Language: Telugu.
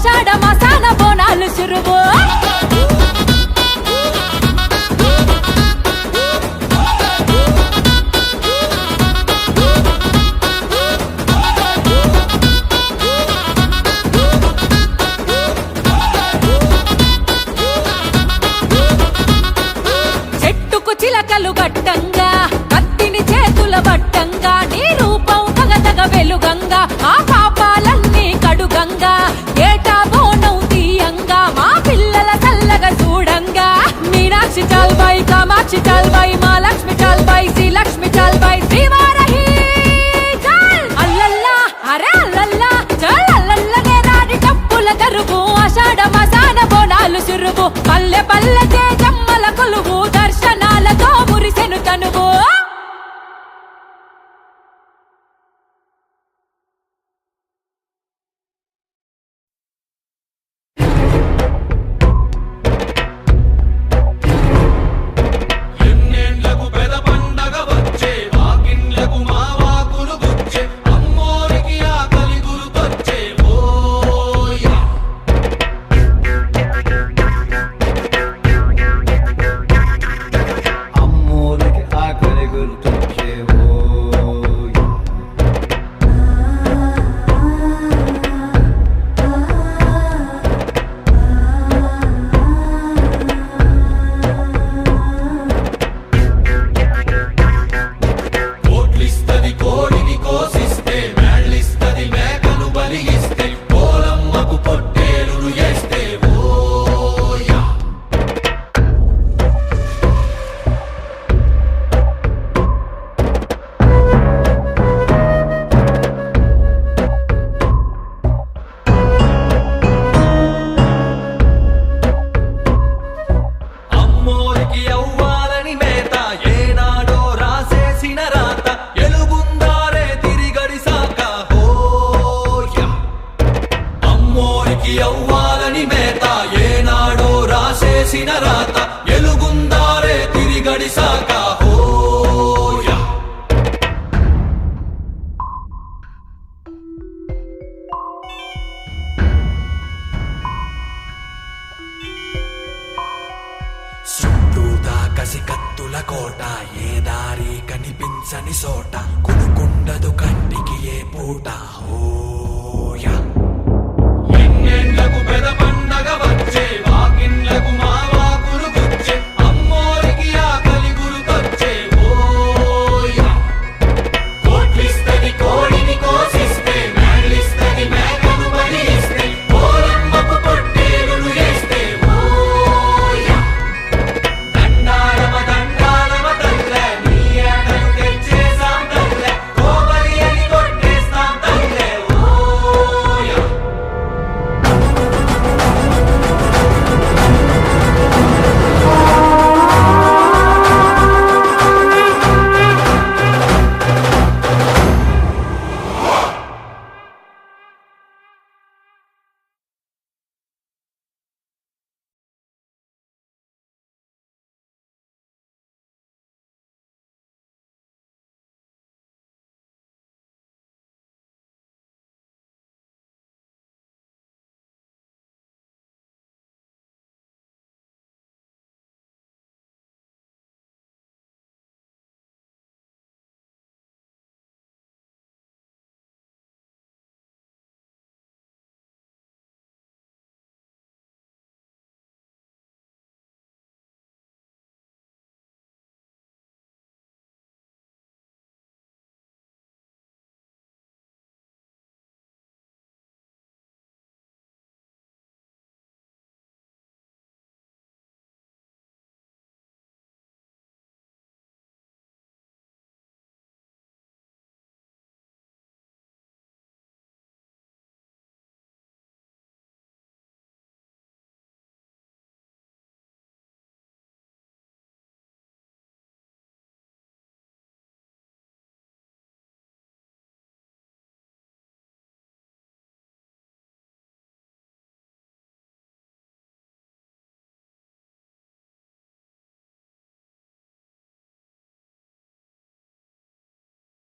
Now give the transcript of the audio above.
ఆషాఢ మాసాన బోనాలు సురువు చెట్టుకు చిలకలు గట్టంగా కత్తిని చేతుల బట్టంగా నీ రూపం తగతగ వెలుగంగా ఆ పాపాలన్నీ కడుగంగా ఏటా బోనం తీయంగా మా పిల్లల చల్లగా చూడంగా మీనాక్షి చాల్బాయి కామాక్షి చాల్బాయి మా లక్ష్మి చాల్బాయి శ్రీ లక్ష్మి చాల్బాయి శ్రీవారహి చాల్ అల్లల్లా అరే అల్లల్లా చాల్ అల్లల్లనే రాడి టప్పుల కరువు ఆషాఢ మాసాన బోనాలు సురువు పల్లె పల్లె జమ్మల కొలువు దర్శనాలతో మురిసెను తనువు ఎన్నేళ్లకు పెద పండగ వచ్చే వాకిండ్లకు మా వాకులు గుచ్చే అమ్మోరికి ఆకలి గురుతొచ్చే ఓయా అమ్మోరికి ఆకలి గుర్తొచ్చేవో కోట్లిస్తది కోడిని కోసిస్తే మేళ్ళిస్తది మేకను బలిగిస్తే పోలమ్మకు పొట్టేలును వేస్తే ఓయా అమ్మోరికి అవ్వాలని మేత ఏనాడో రాసేసిన రాత ఎలుగుందారే తిరిగడిసాక హోయా అమ్మోరికి అవ్వాలని మేత ఏనాడో రాసేసిన రాత ఎలుగుందారే తిరిగడిసాక హోయా చుట్టూతా కసి కత్తుల కోట ఏ దారి కనిపించని సోట కునుకుండదు కంటికి ఏ పూట ఓ